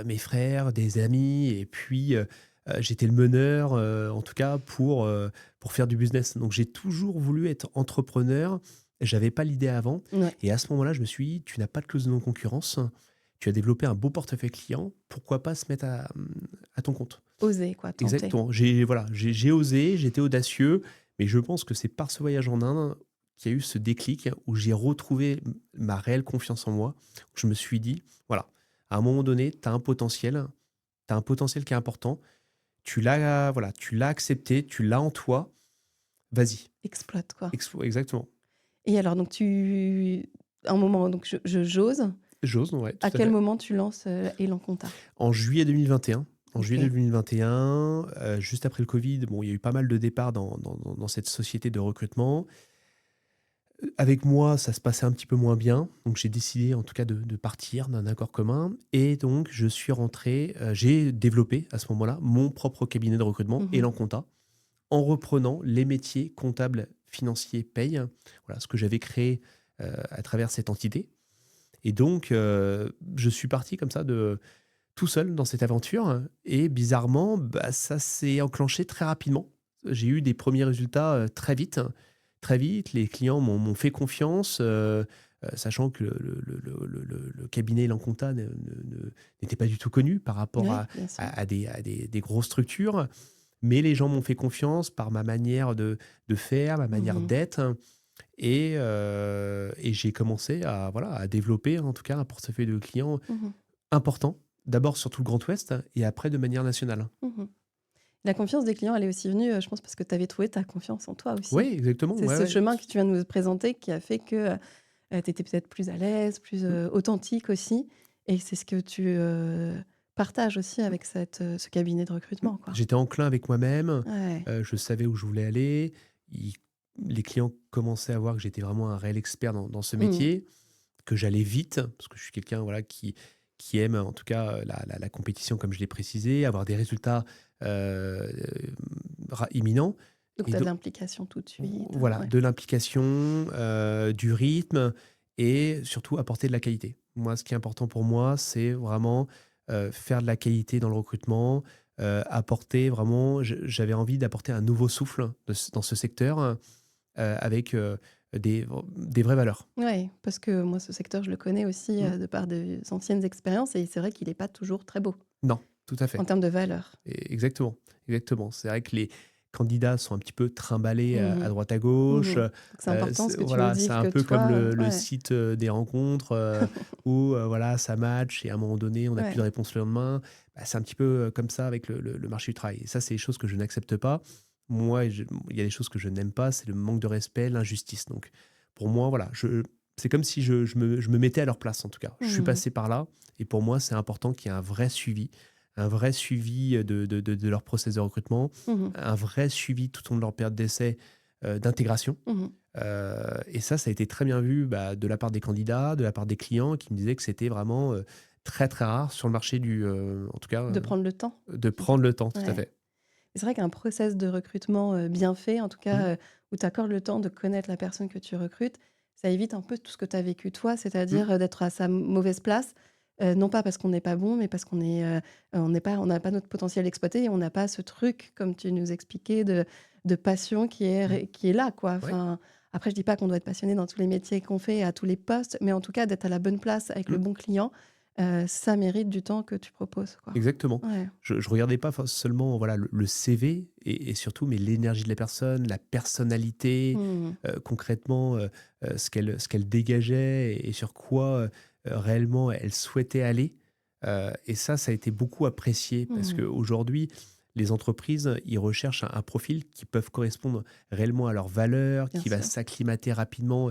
mes frères, des amis, et puis j'étais le meneur, en tout cas, pour faire du business. Donc j'ai toujours voulu être entrepreneur. J'avais pas l'idée avant. Ouais. Et à ce moment-là, je me suis dit, tu n'as pas de clause de non-concurrence. Tu as développé un beau portefeuille client. Pourquoi pas se mettre à ton compte? Oser quoi, tenter. Exactement. Voilà, j'ai osé, j'étais audacieux. Mais je pense que c'est par ce voyage en Inde qu'il y a eu ce déclic où j'ai retrouvé ma réelle confiance en moi. Je me suis dit, voilà, à un moment donné, tu as un potentiel qui est important. Voilà, tu l'as accepté, tu l'as en toi. Vas-y. Exploite quoi. Exactement. Et alors donc un moment donc j'ose. J'ose, ouais, À tout à quel fait. moment tu lances, Elan Compta? En juillet 2021, OK. juste après le Covid, bon, il y a eu pas mal de départs dans cette société de recrutement. Avec moi, ça se passait un petit peu moins bien, donc j'ai décidé en tout cas de partir d'un accord commun. Et donc je suis rentré, j'ai développé à ce moment-là mon propre cabinet de recrutement, Mmh. Elan Compta, en reprenant les métiers comptables, financiers, paye. Voilà ce que j'avais créé à travers cette entité. Et donc, je suis parti comme ça tout seul dans cette aventure. Et bizarrement, bah, ça s'est enclenché très rapidement. J'ai eu des premiers résultats très vite. Très vite, les clients m'ont fait confiance, sachant que le cabinet Lanconta n'était pas du tout connu par rapport Ouais, bien sûr. des grosses structures. Mais les gens m'ont fait confiance par ma manière de faire, ma manière Mmh. d'être. Et j'ai commencé voilà, à développer en tout cas un portefeuille de clients Mmh. important, d'abord sur tout le Grand Ouest et après de manière nationale. Mmh. La confiance des clients, elle est aussi venue, je pense parce que tu avais trouvé ta confiance en toi aussi. Oui, exactement, C'est ouais, ce ouais. chemin que tu viens de nous présenter qui a fait que, tu étais peut-être plus à l'aise, plus, Mmh, authentique aussi et c'est ce que tu, partages aussi mmh, avec ce cabinet de mmh. recrutement, quoi. J'étais enclin avec moi-même, Ouais. je savais où je voulais aller. Ils Les clients commençaient à voir que j'étais vraiment un réel expert dans ce Mmh. métier, que j'allais vite, parce que je suis quelqu'un, voilà, qui aime en tout cas, la compétition comme je l'ai précisé, avoir des résultats, heu, imminents. Donc Et tu as de donc l'implication tout de suite, voilà, ouais. de l'implication, du rythme et surtout apporter de la qualité. Moi, ce qui est important pour moi, c'est vraiment, faire de la qualité dans le recrutement, apporter vraiment j'avais envie d'apporter un nouveau souffle dans ce secteur, avec, des vraies valeurs. Ouais, parce que moi ce secteur je le connais aussi, Mmh. de par des anciennes expériences et c'est vrai qu'il est pas toujours très beau Non, tout à en fait. termes de valeurs. Exactement, exactement. C'est vrai que les candidats sont un petit peu trimballés à Mmh. droite à gauche. Mmh. Donc c'est important ce que tu nous Voilà, dis c'est un que peu comme toi, le ouais, site des rencontres où voilà, ça match et à un moment donné, on n'a plus de ouais. réponse le lendemain. Bah, c'est un petit peu comme ça avec le marché du travail. Et ça, c'est des choses que je n'accepte pas. Moi, il y a des choses que je n'aime pas, c'est le manque de respect, l'injustice. Donc, pour moi, voilà, c'est comme si je me mettais à leur place, en tout cas. Je suis Mmh. passé par là et pour moi, c'est important qu'il y ait un vrai suivi de leur process de recrutement, Mmh. un vrai suivi tout au long de leur période d'essai, d'intégration. Mmh. Et ça a été très bien vu, bah, de la part des candidats, de la part des clients qui me disaient que c'était vraiment, très, très rare sur le marché en tout cas, De prendre le temps. de prendre le temps, tout à Ouais. fait. C'est vrai qu'un process de recrutement, bien fait, en tout Mmh. cas, où tu accordes le temps de connaître la personne que tu recrutes, ça évite un peu tout ce que tu as vécu toi, Mmh. c'est-à-dire, d'être à sa mauvaise place, non pas parce qu'on n'est pas bon, mais parce on n'a pas notre potentiel exploité et on n'a pas ce truc, comme tu nous expliquais, de passion Mmh. qui est là, quoi. Ouais. Enfin, après, je dis pas qu'on doit être passionné dans tous les métiers qu'on fait, à tous les postes, mais en tout cas, d'être à la bonne place avec le Mmh. bon client, ça mérite du temps que tu proposes, quoi. Exactement. Ouais. Je regardais pas seulement voilà, le CV et surtout mais l'énergie de la personne, la personnalité, Mmh. concrètement, ce qu'elle dégageait et sur quoi, réellement elle souhaitait aller. Et ça a été beaucoup apprécié parce Mmh. qu'aujourd'hui, les entreprises, ils recherchent un profil qui peuvent correspondre réellement à leurs valeurs, Bien qui va sûr. s'acclimater rapidement,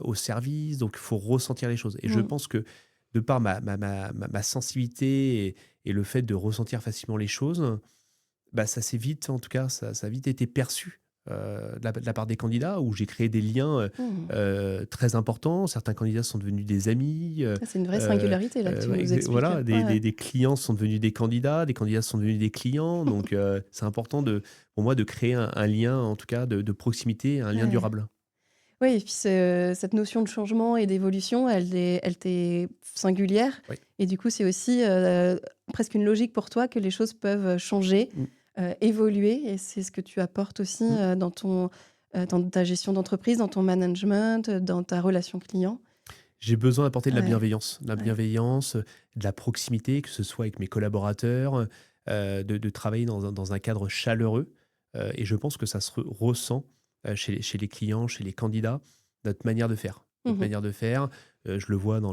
au service. Donc il faut ressentir les choses et je Mmh. pense que de par ma sensibilité et le fait de ressentir facilement les choses, bah, ça s'est vite en tout cas, ça a vite été perçu, de la part des candidats où j'ai créé des liens, Mmh. très importants. Certains candidats sont devenus des amis, Ah, c'est une vraie heu singularité là que tu ouais, nous expliques. voilà, Ouais. des clients sont devenus des candidats sont devenus des clients. Donc c'est important pour moi de créer un lien en tout cas de proximité, un lien Ouais. durable. Oui, et puis cette notion de changement et d'évolution, elle t'est singulière Oui. et du coup, c'est aussi, presque une logique pour toi que les choses peuvent changer, Mmh. évoluer et c'est ce que tu apportes aussi, Mmh. dans ta gestion d'entreprise, dans ton management, dans ta relation client. J'ai besoin d'apporter Ouais, de la ouais. bienveillance, de la proximité, que ce soit avec mes collaborateurs, de travailler dans un cadre chaleureux, et je pense que ça se ressent, chez les clients, chez les candidats, notre manière de faire. Notre Mmh. manière de faire, je le vois dans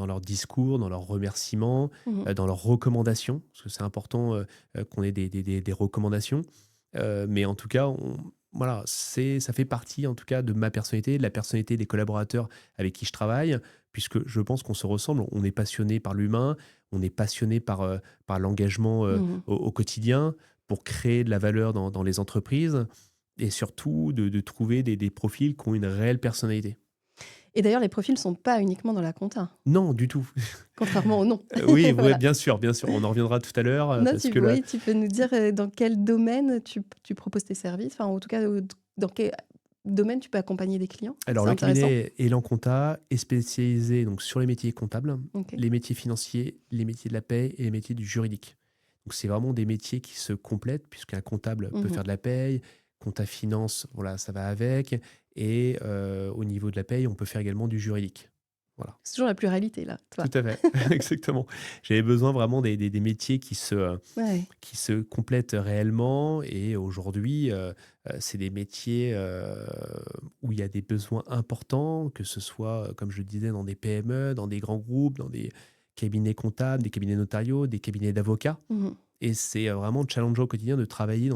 leurs discours, dans leurs remerciements, Mmh. dans leurs recommandations, parce que c'est important, qu'on ait des recommandations. Mais en tout cas, voilà, ça fait partie en tout cas de ma personnalité, de la personnalité des collaborateurs avec qui je travaille, puisque je pense qu'on se ressemble. On est passionné par l'humain, on est passionné par l'engagement, Mmh. au quotidien pour créer de la valeur dans les entreprises et surtout de trouver des profils qui ont une réelle personnalité. Et d'ailleurs, les profils sont pas uniquement dans la compta, Non, du tout. contrairement au nom. Oui, ouais, Voilà. bien sûr, on en reviendra tout à l'heure, Non, parce que là, oui, tu peux nous dire, dans quel domaine tu proposes tes services? Enfin, en tout cas, dans quel domaine tu peux accompagner des clients? alors C'est le intéressant. cabinet Elan Compta est spécialisé donc sur les métiers comptables, OK. les métiers financiers, les métiers de la paie et les métiers du juridique. Donc c'est vraiment des métiers qui se complètent puisqu'un comptable peut Mmh. faire de la paie, compta finance, voilà, ça va avec et au niveau de la paie, on peut faire également du juridique. Voilà. C'est toujours la pluralité là, Tout toi? à fait, exactement. J'avais besoin vraiment des métiers Ouais. qui se complètent réellement et aujourd'hui, c'est des métiers, où il y a des besoins importants, que ce soit, comme je le disais, dans des PME, dans des grands groupes, dans des cabinets comptables, des cabinets notariaux, des cabinets d'avocats Mmh. et c'est, vraiment challengeant au quotidien de travailler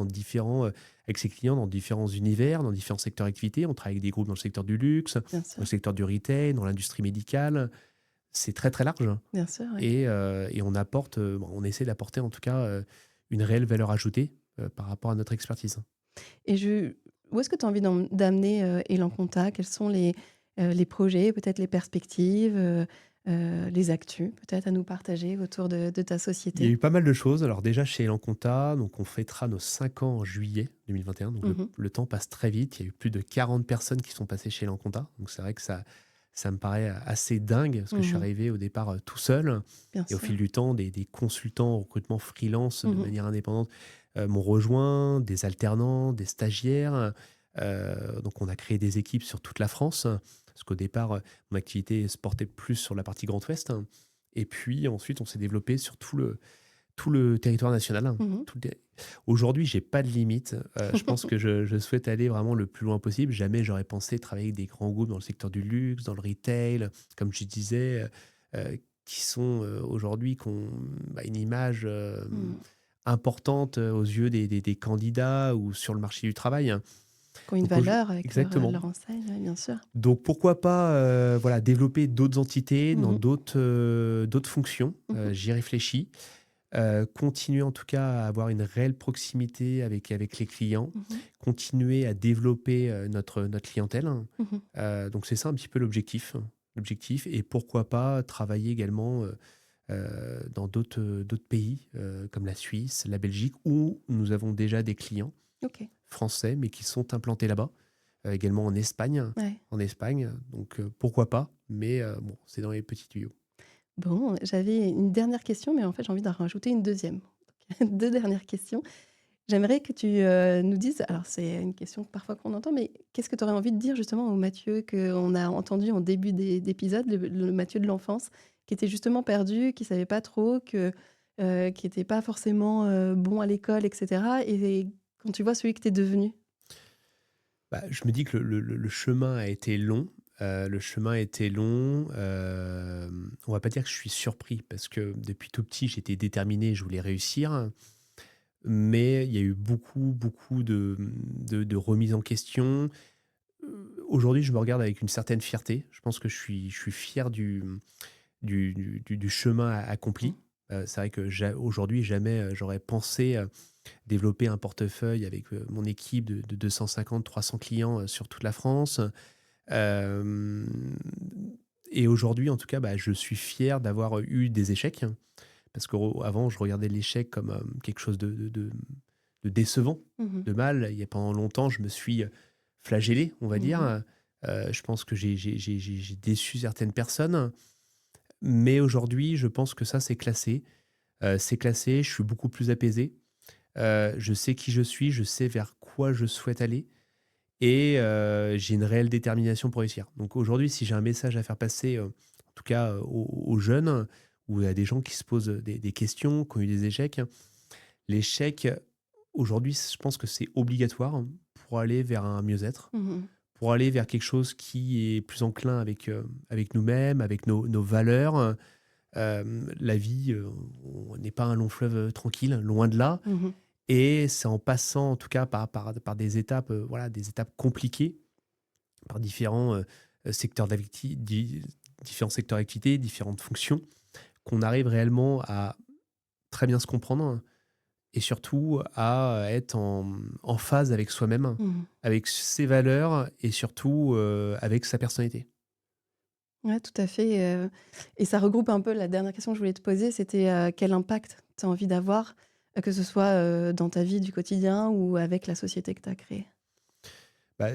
avec ses clients dans différents univers, dans différents secteurs d'activité. On travaille avec des groupes dans le secteur du luxe, dans Bien le sûr, secteur du retail, dans l'industrie médicale. C'est très, très large bien sûr, ouais. et on essaie d'apporter en tout cas, une réelle valeur ajoutée, par rapport à notre expertise. Et où est-ce que tu as envie d'amener, Elan Contact? Quels sont les projets, peut-être les perspectives, les actus, peut-être à nous partager autour de ta Il y a société? eu pas mal de choses. Alors déjà chez Elan Compta, donc on fêtera nos 5 ans en juillet 2021, donc Mmh. le temps passe très vite. Il y a eu plus de 40 personnes qui sont passées chez Elan Compta, donc c'est vrai que ça me paraît assez dingue parce que je suis Mmh. arrivé au départ, tout seul Bien et au sûr. fil du temps, des consultants en recrutement freelance de Mmh. manière indépendante, m'ont rejoint, des alternants, des stagiaires, donc on a créé des équipes sur toute la France, parce qu'au départ, mon activité se portait plus sur la partie Grand Ouest. Et puis ensuite, on s'est développé sur tout le territoire national, hein. Mmh. Tout le terri Aujourd'hui, j'ai pas de limite. Je pense que je souhaite aller vraiment le plus loin possible. Jamais j'aurais pensé travailler avec des grands groupes dans le secteur du luxe, dans le retail, comme je disais, qui sont, aujourd'hui qui ont, bah, une image, Mmh. importante, aux yeux des candidats ou sur le marché du travail, hein. Qui ont une Donc aujo valeur avec Exactement. leur enseigne, ouais, bien sûr. Donc pourquoi pas, voilà, développer d'autres entités dans Mmh. d'autres fonctions, Mmh. j'y réfléchis. Continuer en tout cas à avoir une réelle proximité avec les clients, Mmh. continuer à développer, notre clientèle. Mmh. Donc c'est ça un petit peu l'objectif et pourquoi pas travailler également, dans d'autres pays, comme la Suisse, la Belgique, où nous avons déjà des clients OK. français, mais qui sont implantés là-bas, également Ouais. en Espagne, donc pourquoi pas, mais bon, c'est dans les petits tuyaux. Bon, j'avais une dernière question, mais en fait, j'ai envie d'en rajouter une deuxième. Donc, 2 dernières questions. J'aimerais que tu, nous dises alors c'est une question que parfois qu'on entend, mais qu'est-ce que tu aurais envie de dire justement au Mathieu qu'on a entendu en début d'épisode, le Mathieu de l'enfance, qui était justement perdu, qui savait pas trop, qui était pas forcément, bon à l'école et cetera et quand tu vois celui que tu es devenu? Bah, je me dis que le chemin a été long, le chemin a été long, on va pas dire que je suis surpris parce que depuis tout petit, j'étais déterminé, je voulais réussir, mais il y a eu beaucoup, beaucoup de remises en question. Aujourd'hui, je me regarde avec une certaine fierté. Je pense que je suis fier du chemin Mmh. accompli. C'est vrai que aujourd'hui, jamais, j'aurais pensé, développer un portefeuille avec, mon équipe de 250-300 clients, sur toute la France. Hem Et aujourd'hui, en tout cas, bah, je suis fier d'avoir eu des échecs parce qu'avant, je regardais l'échec comme, quelque chose de décevant, Mmh. de mal. Il y a pendant longtemps, je me suis, flagellé, on va dire. Mmh. Je pense que j'ai déçu certaines personnes, mais aujourd'hui, je pense que ça, c'est classé. C'est classé, je suis beaucoup plus apaisé. Je sais qui je suis, je sais vers quoi je souhaite aller et j'ai une réelle détermination pour réussir. Donc aujourd'hui, si j'ai un message à faire passer, en tout cas, aux jeunes ou à des gens qui se posent, des questions, qui ont eu des échecs, l'échec, aujourd'hui, je pense que c'est obligatoire pour aller vers un mieux-être, Mmh. pour aller vers quelque chose qui est plus enclin avec nous-mêmes, avec nos valeurs. La vie, on n'est pas un long fleuve, tranquille, loin de là. Mmh. Et c'est en passant, en tout cas, par des étapes, voilà, des étapes compliquées, par secteurs différents secteurs d'activité, différentes fonctions, qu'on arrive réellement à très bien se comprendre et surtout à être en phase avec soi-même, Mmh. avec ses valeurs et surtout, avec sa personnalité. Ouais, tout à fait, et ça regroupe un peu la dernière question que je voulais te poser, c'était, quel impact tu as envie d'avoir, que ce soit, dans ta vie du quotidien ou avec la société que tu as créée? Bah,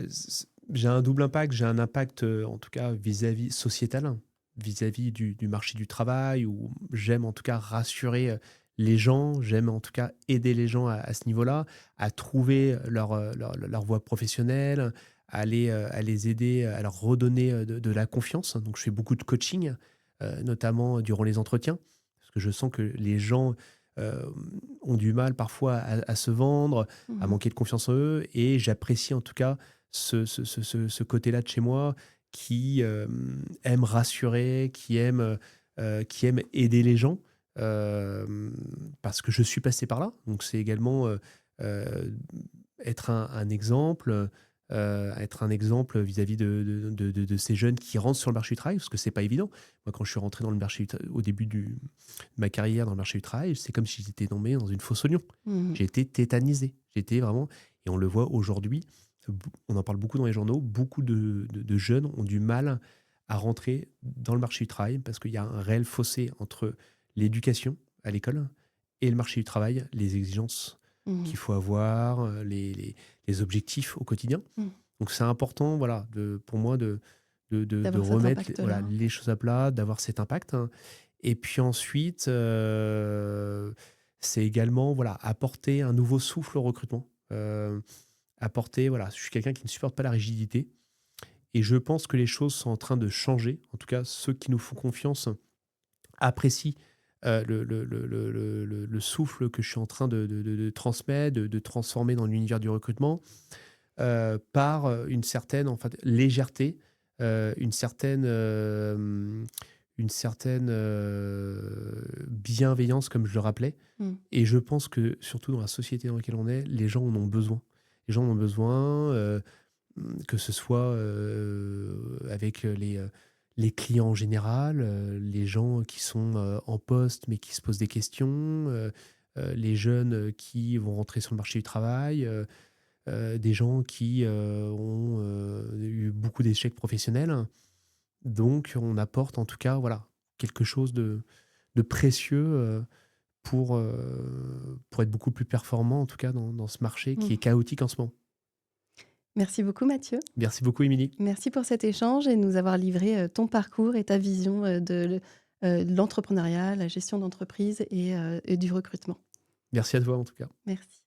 j'ai un double impact. J'ai un impact, en tout cas vis-à-vis sociétal, vis-à-vis du marché du travail où j'aime en tout cas rassurer, les gens. J'aime en tout cas aider les gens à ce niveau-là, à trouver leur voie professionnelle, à les aider, à leur redonner, de la confiance. Donc je fais beaucoup de coaching, notamment durant les entretiens, parce que je sens que les gens, hem, ont du mal parfois à se vendre, à Mmh. manquer de confiance en eux et j'apprécie en tout cas ce côté-là de chez moi qui, aime rassurer, qui aime aider les gens, parce que je suis passé par là. Donc c'est également, heu, être un exemple, être un exemple vis-à-vis de ces jeunes qui rentrent sur le marché du travail, parce que c'est pas évident. Moi, quand je suis rentré dans le marché du tra au début de ma carrière dans le marché du travail, c'est comme si j'étais tombé dans une fosse aux lions. Mmh. J'ai été tétanisé. J'étais vraiment et on le voit aujourd'hui, on en parle beaucoup dans les journaux, beaucoup de jeunes ont du mal à rentrer dans le marché du travail parce qu'il y a un réel fossé entre l'éducation à l'école et le marché du travail, les exigences Mmh. qu'il faut avoir, les objectifs au quotidien. Mmh. Donc c'est important, voilà, pour moi de D'avoir cet remettre impact-là, voilà, hein. les choses à plat, d'avoir cet impact, hein. Et puis ensuite, c'est également voilà, apporter un nouveau souffle au recrutement. Apporter, voilà, je suis quelqu'un qui ne supporte pas la rigidité et je pense que les choses sont en train de changer. En tout cas, ceux qui nous font confiance apprécient, le souffle que je suis en train de transmettre, de transformer dans l'univers du recrutement, par, une certaine, en fait, légèreté, une certaine, bienveillance comme je le rappelais Mmh. et je pense que surtout dans la société dans laquelle on est, les gens en ont besoin. Les gens en ont besoin, que ce soit, avec, les clients en général, les gens qui sont, en poste mais qui se posent des questions, les jeunes, qui vont rentrer sur le marché du travail, des gens qui, ont, eu beaucoup d'échecs professionnels. Donc on apporte en tout cas, voilà, quelque chose de précieux, pour être beaucoup plus performant en tout cas dans ce marché qui Mmh. est chaotique en ce moment. Merci beaucoup Mathieu. Merci beaucoup Émilie. Merci pour cet échange et de nous avoir livré, ton parcours et ta vision, l'entrepreneuriat, la gestion d'entreprise et du recrutement. Merci à toi en tout cas. Merci.